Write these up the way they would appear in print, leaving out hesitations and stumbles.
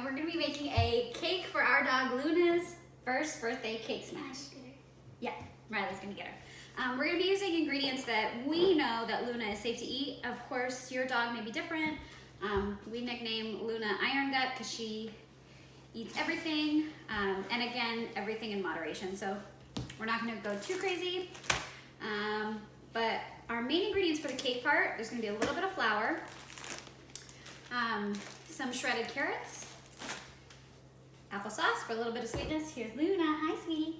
and we're gonna be making a cake for our dog Luna's first birthday cake smash. Yeah, Riley's gonna get her. We're gonna be using ingredients that we know that Luna is safe to eat. Of course, your dog may be different. We nickname Luna Iron Gut because she eats everything, and again, everything in moderation. So we're not gonna go too crazy. But our main ingredients for the cake part, there's gonna be a little bit of flour, some shredded carrots, applesauce for a little bit of sweetness. Here's Luna, hi sweetie.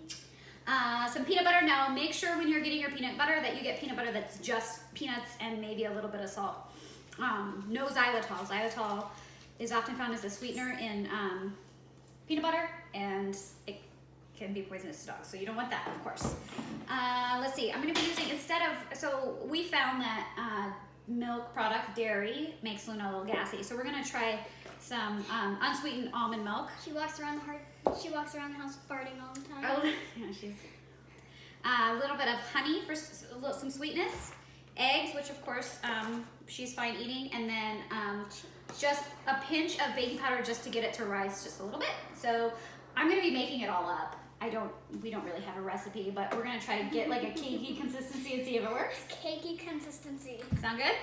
Some peanut butter. Now make sure when you're getting your peanut butter that you get peanut butter that's just peanuts and maybe a little bit of salt. No xylitol. Xylitol is often found as a sweetener in peanut butter, and it can be poisonous to dogs, so you don't want that, of course. Let's see, I'm gonna be using, so we found that milk product, dairy, makes Luna a little gassy, so we're gonna try some unsweetened almond milk. She walks around the house farting all the time. Oh, yeah, she's a little bit of honey for some sweetness, eggs, which of course she's fine eating, and then just a pinch of baking powder just to get it to rise just a little bit. So I'm gonna be making it all up. We don't really have a recipe, but we're gonna try to get like a cakey consistency and see if it works. Cakey consistency. Sound good?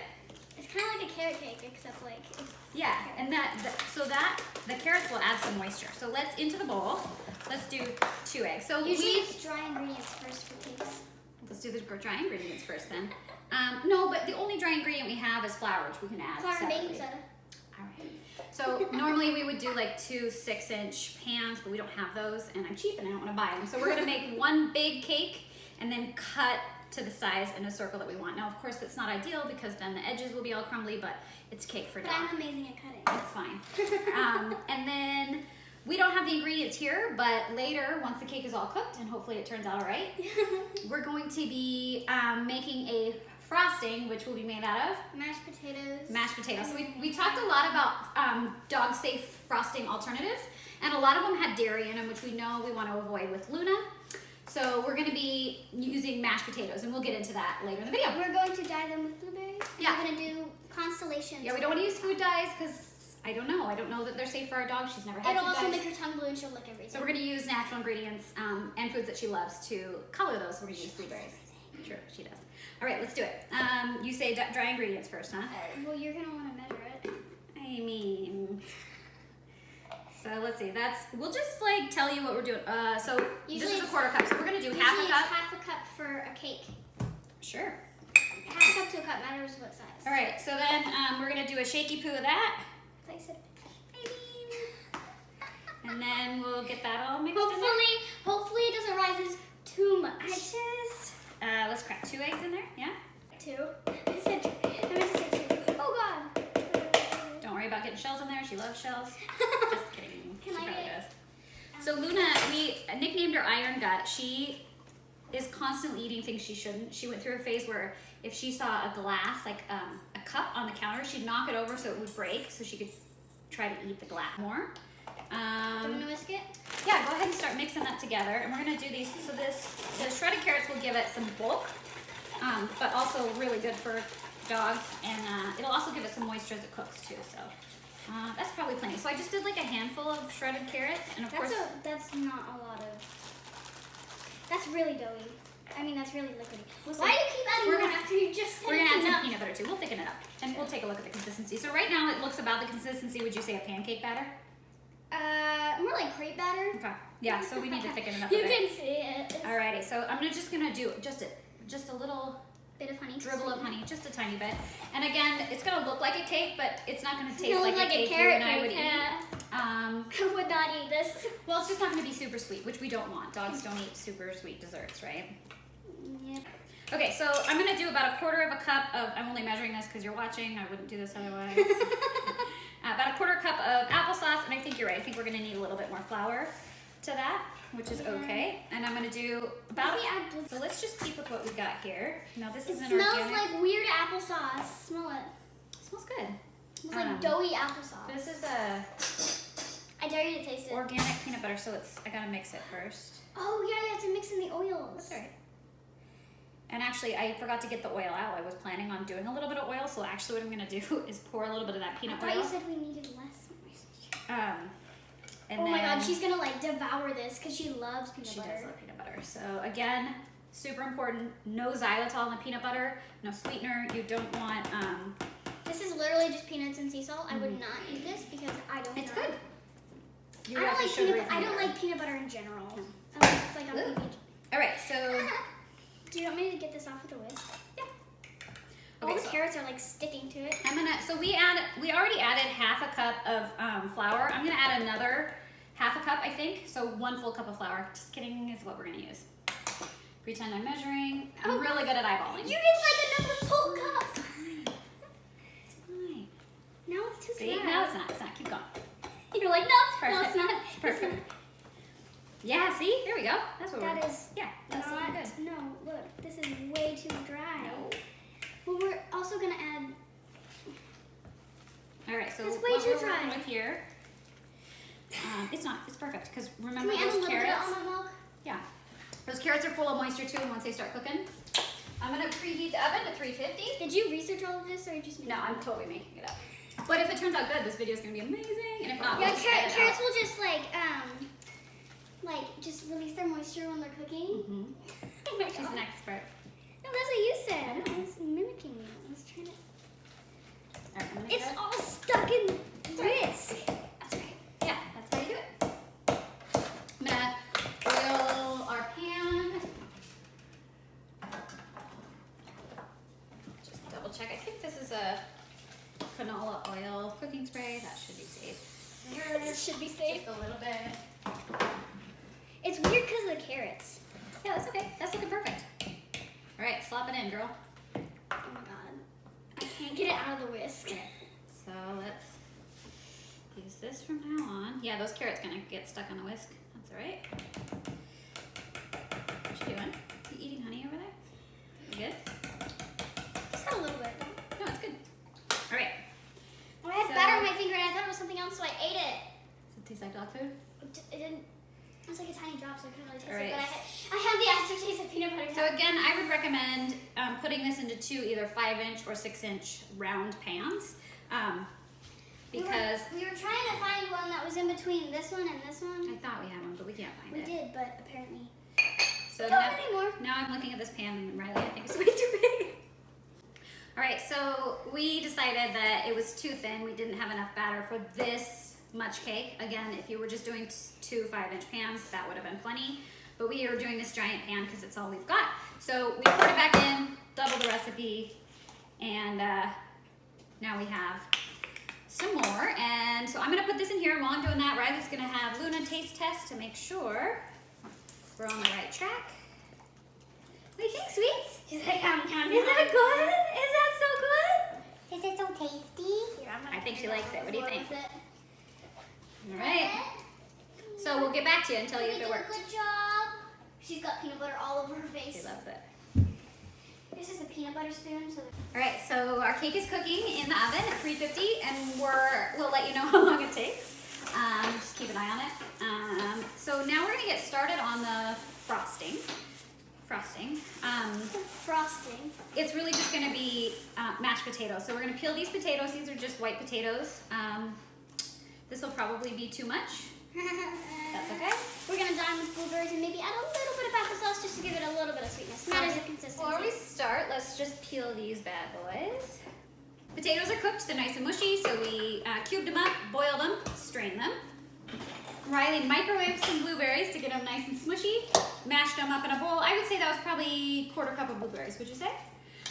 It's kind of like a carrot cake, except like it's yeah, and the carrots will add some moisture. So into the bowl. Let's do 2 eggs. So usually it's dry ingredients first for cakes. Let's do the dry ingredients first then. No, but the only dry ingredient we have is flour, which we can add. Flour and separately. baking soda. All right. So normally we would do like 2 6-inch pans, but we don't have those, and I'm cheap and I don't want to buy them. So we're gonna make one big cake and then cut to the size in a circle that we want. Now, of course, that's not ideal because then the edges will be all crumbly, but it's cake for But dog. I'm amazing at cutting. It's fine. And then we don't have the ingredients here, but later, once the cake is all cooked, and hopefully it turns out all right, we're going to be making a frosting, which will be made out of Mashed potatoes. mashed potatoes. So we talked a lot about dog-safe frosting alternatives, and a lot of them had dairy in them, which we know we want to avoid with Luna. So we're going to be using mashed potatoes, and we'll get into that later in the video. We're going to dye them with blueberries. Yeah. We're going to do constellations. Yeah, we don't want to use food dyes because I don't know that they're safe for our dog. She's never had It'll food also dyes. make her tongue blue and she'll lick everything. So we're going to use natural ingredients and foods that she loves to color those. So we're going to use blueberries. Sure, she does. All right, let's do it. You say dry ingredients first, huh? Well, you're going to want to measure it. I mean, so let's see. We'll just like tell you what we're doing. So Usually this is a 1/4 cup. So we're going to do half a Usually cup. it's half a cup for a cake. Sure. Half a cup to a cup matters what size. All right, so then we're going to do a shaky poo of that. Place it. And then we'll get that all mixed in Hopefully it doesn't rise as too much. let's crack 2 eggs in there, yeah? 2. I meant to say 2. Oh God. Don't worry about getting shells in there. She loves shells. Just kidding. Can She I probably get- does. So Luna, we nicknamed her Iron Gut. She is constantly eating things she shouldn't. She went through a phase where if she saw a glass, like a cup on the counter, she'd knock it over so it would break so she could try to eat the glass more. Do you want to whisk it? Yeah, go ahead and start mixing that together. And we're gonna do these, so the shredded carrots will give it some bulk, but also really good for dogs. And it'll also give it some moisture as it cooks too, so. That's probably plenty. So I just did like a handful of shredded carrots, and of course. That's not a lot of. That's really doughy. I mean, that's really liquidy. We'll Why do you keep adding more after you just said We're gonna add it's some enough? peanut butter too. We'll thicken it up, and we'll take a look at the consistency. So right now it looks about the consistency. Would you say a pancake batter? More like crepe batter. Okay. Yeah. So we need to thicken it up. You a bit. can see it. Alrighty. So I'm just gonna do just a little Bit of honey. dribble of honey, just a tiny bit. And again, it's gonna look like a cake, but it's not gonna taste It'll like look a cake you carrot and I would cake. eat. Yeah. I would not eat this. Well, it's just not gonna be super sweet, which we don't want. Dogs don't eat super sweet desserts, right? Yep. Okay, so I'm gonna do about a 1/4 cup of, I'm only measuring this because you're watching, I wouldn't do this otherwise. About a 1/4 cup of applesauce, and I think you're right, I think we're gonna need a little bit more flour to that, which is okay. And I'm gonna do about, Maybe add blue- so let's just keep with what we got here. Now this It is an smells organic, like weird applesauce. Smell it. it smells good. It smells like doughy applesauce. This is a I dare you to taste it. organic peanut butter, so I gotta mix it first. Oh yeah, you have to mix in the oils. That's all right. And actually, I forgot to get the oil out. I was planning on doing a little bit of oil, so actually what I'm gonna do is pour a little bit of that I peanut thought oil. you said we needed less. And Oh my then god, she's gonna like devour this because she loves peanut she butter. does love peanut butter. So again, super important. No xylitol in the peanut butter. No sweetener. You don't want. This is literally just peanuts and sea salt. I would not eat this because I don't. It's know. good. You I don't have like the sugary peanut. I don't flavor. like peanut butter in general. Unless it's like on Ooh. PB. All right, so Do you want me to get this off with a whisk? yeah. All Okay, the so carrots are like sticking to it. I'm gonna. So we already added half a cup of flour. I'm gonna add another half a cup, I think. So 1 full cup of flour. Just kidding is what we're gonna use. Pretend I'm measuring. I'm really good at eyeballing. You did like another full cup. It's fine. Now it's too See? dry. No, it's not. It's not. Keep going. You're like no, no, Perfect. it's not. Perfect. Yeah. See? There we go. That's what That we're. is Yeah. That's not. good. No, look, this is way too dry. No. Well, we're also gonna add. All right. So It's way what too we're working dry. with here. It's not. It's perfect because Can remember we add a those little bit carrots. of almond milk? Yeah. Those carrots are full of moisture too once they start cooking. I'm gonna preheat the oven to 350. Did you research all of this or you just? No, I'm totally making it up. But if it turns out good, this video is gonna be amazing. And if not, Yeah, we'll just edit it carrots out. will just like just release their moisture when they're cooking. Mhm. Oh my She's god. an expert. No, that's what you said. I was mimicking you. I was trying to. All right, I'm gonna It's get- all stuck in this. That's right. Yeah, that's how you do it. I'm gonna oil our pan. Just double check. I think this is a canola oil cooking spray. That should be safe. It should be safe. Just a little bit. It's weird because of the carrots. Yeah, that's okay. That's looking perfect. All right, slop it in, girl. Oh my god. I can't get it out of the whisk. So let's use this from now on. Yeah, those carrots gonna get stuck on the whisk. That's all right. What you doing? You eating honey over there? You good? Just got a little bit. No, it's good. All right. I had So- batter on my finger and I thought it was something else, so I ate it. Does it taste like dog food? It didn't. It was like a tiny drop, so I couldn't really taste Alright. it. But I had the aftertaste of peanut butter. So again, I would recommend putting this into two either 5-inch or 6-inch round pans, because we were trying to find one that was in between this one and this I one. thought we had one, but we can't find We it. did, but apparently So we don't now, anymore. now I'm looking at this pan, and Riley, I think it's way too big. All right, so we decided that it was too thin. We didn't have enough batter for this much cake. Again, if you were just doing two 5-inch pans, that would have been plenty. But we are doing this giant pan because it's all we've got. So we poured it back in, double the recipe, and now we have some more. And so I'm gonna put this in here, and while I'm doing that, Riley's gonna have Luna taste test to make sure we're on the right track. What do you think, sweets? She's like, yum, yum, Is that good? Is that so good? Is it so tasty? Here, I'm gonna I think put she it likes on it. What do you the think? floor with it. All right. So we'll get back to you and tell you We if it did a worked. good job. She's got peanut butter all over her face. She loves it. This is a peanut butter spoon, so All right, so our cake is cooking in the oven at 350, and we'll let you know how long it takes. Just keep an eye on it. So now we're gonna get started on the frosting. Frosting. frosting. It's really just gonna be mashed potatoes. So we're gonna peel these potatoes. These are just white potatoes. This will probably be too much. That's okay. We're gonna dine with blueberries and maybe add a little bit of applesauce just to give it a little bit of sweetness. Not as a consistency. Before we start, let's just peel these bad boys. Potatoes are cooked, they're nice and mushy, so we cubed them up, boiled them, strained them. Riley microwaved some blueberries to get them nice and smushy, mashed them up in a bowl. I would say that was probably 1/4 cup of blueberries, would you say?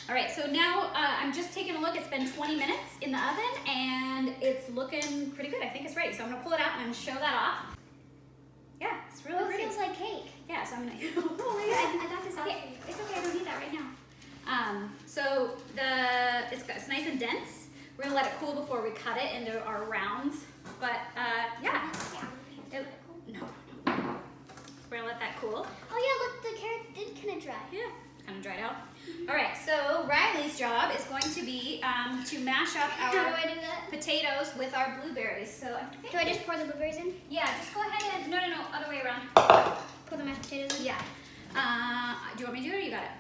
All right, so now I'm just taking a look. It's been 20 minutes in the oven, and it's looking pretty good. I think it's ready, so I'm gonna pull it out and show that off. Yeah, it's really Oh, it pretty. feels like cake. Yeah, so I'm gonna. Oh my God. I got this out. Okay, it's okay. I don't need that right now. So it's nice and dense. We're gonna let it cool before we cut it into our rounds. But yeah. No. We're gonna let that cool. Oh yeah, look, the carrot did kind of dry. Yeah, kind of dried out. All right. So Riley's job is going to be to mash up How do our I do that? potatoes with our blueberries. So I think. Do I just pour the blueberries in? Yeah, just go ahead and no, other way around. Pour the mashed potatoes in? Yeah. Do you want me to do it or you got it?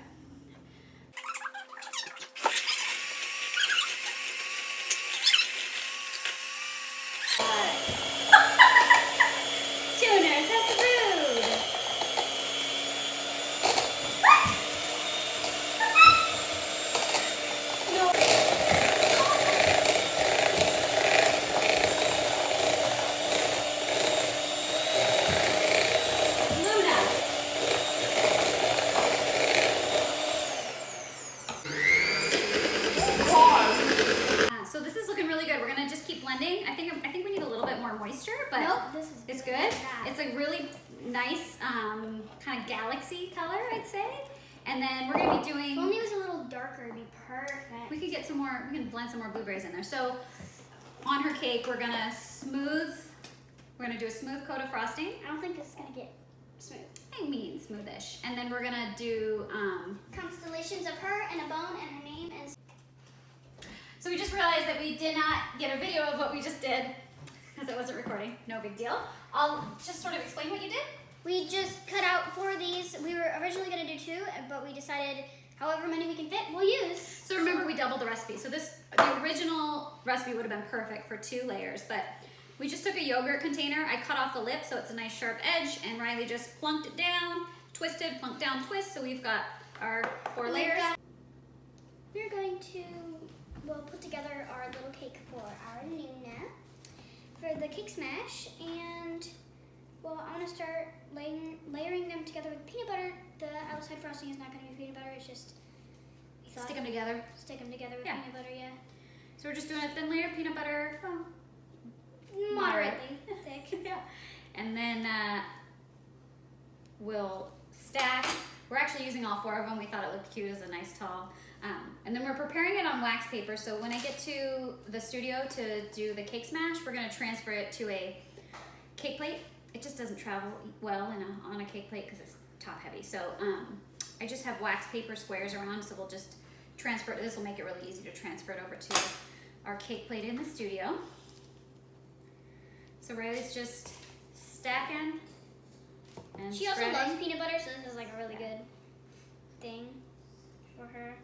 really good. We're gonna just keep blending. I think we need a little bit more moisture, but Nope, this is it's good. good. Look at that. It's a really nice kind of galaxy color, I'd say. And then we're gonna be doing. If only it was a little darker, it'd be perfect. We could get some more. We can blend some more blueberries in there. So on her cake, we're gonna smooth. We're gonna do a smooth coat of frosting. I don't think this is gonna get smooth. I mean smoothish. And then we're gonna do. Constellations of her and a bone, and her name is. So we just realized that we did not get a video of what we just did because it wasn't recording. No big deal. I'll just sort of explain what you did. We just cut out 4 of these. We were originally gonna do 2, but we decided however many we can fit, we'll use. So remember, we doubled the recipe. So the original recipe would have been perfect for 2 layers, but we just took a yogurt container. I cut off the lip so it's a nice sharp edge, and Riley just plunked it down, twisted, plunked down, twist. So we've got our 4 layers. We're going to, put together our little cake for our Luna for the cake smash, and I want to start layering them together with peanut butter. The outside frosting is not going to be peanut butter. It's just Stick them together. Stick them together with Yeah. peanut butter. Yeah. So we're just doing a thin layer of peanut butter. Moderately thick. Yeah. And then we'll stack. We're actually using all 4 of them. We thought it looked cute as a nice tall. And then we're preparing it on wax paper. So when I get to the studio to do the cake smash, we're going to transfer it to a cake plate. It just doesn't travel well on a cake plate because it's top heavy. So I just have wax paper squares around. So we'll just transfer it. This will make it really easy to transfer it over to our cake plate in the studio. So Riley's just stacking and She also spreading. loves peanut butter, so this is like a really good thing for her.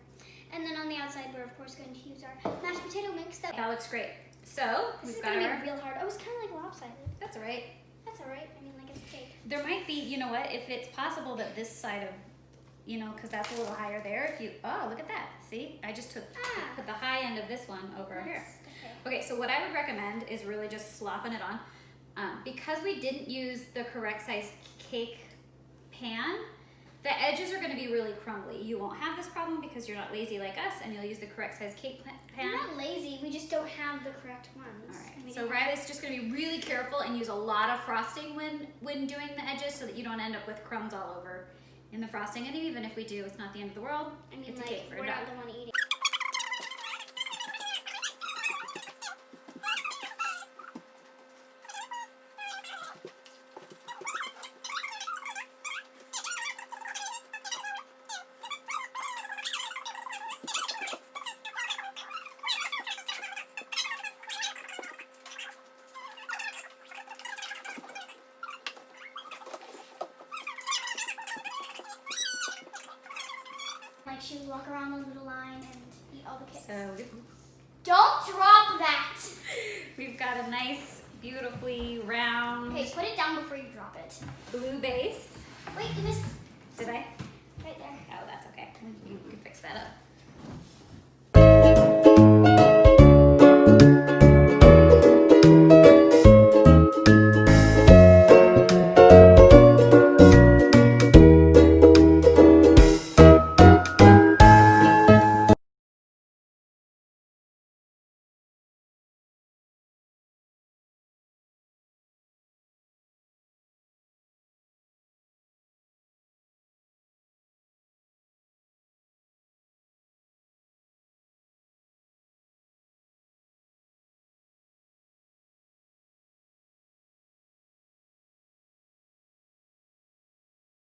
And then on the outside, we're of course going to use our mashed potato mix. That looks great. So This we've is got going to our. be real hard. Oh, it's kind of like lopsided. That's all right. That's all right. I mean, like it's a cake. There might be, you know what? If it's possible that this side of, because that's a little higher there. If you, oh, look at that. See, I just put the high end of this one over here. Okay. Okay, so what I would recommend is really just slopping it on. Because we didn't use the correct size cake pan, the edges are going to be really crumbly. You won't have this problem because you're not lazy like us, and you'll use the correct size cake pan. We're not lazy. We just don't have the correct ones. All right. I mean, So Riley's just going to be really careful and use a lot of frosting when doing the edges, so that you don't end up with crumbs all over in the frosting. And even if we do, it's not the end of the world. I mean, It's a like, cake for a we're dog. not the one eating. Like she would walk around the little line and eat all the cakes. So Don't drop that. we've got a nice, beautifully round Okay, put it down before you drop it. blue base. Wait, you missed. Did I? Right there. Oh, that's okay. You can fix that up.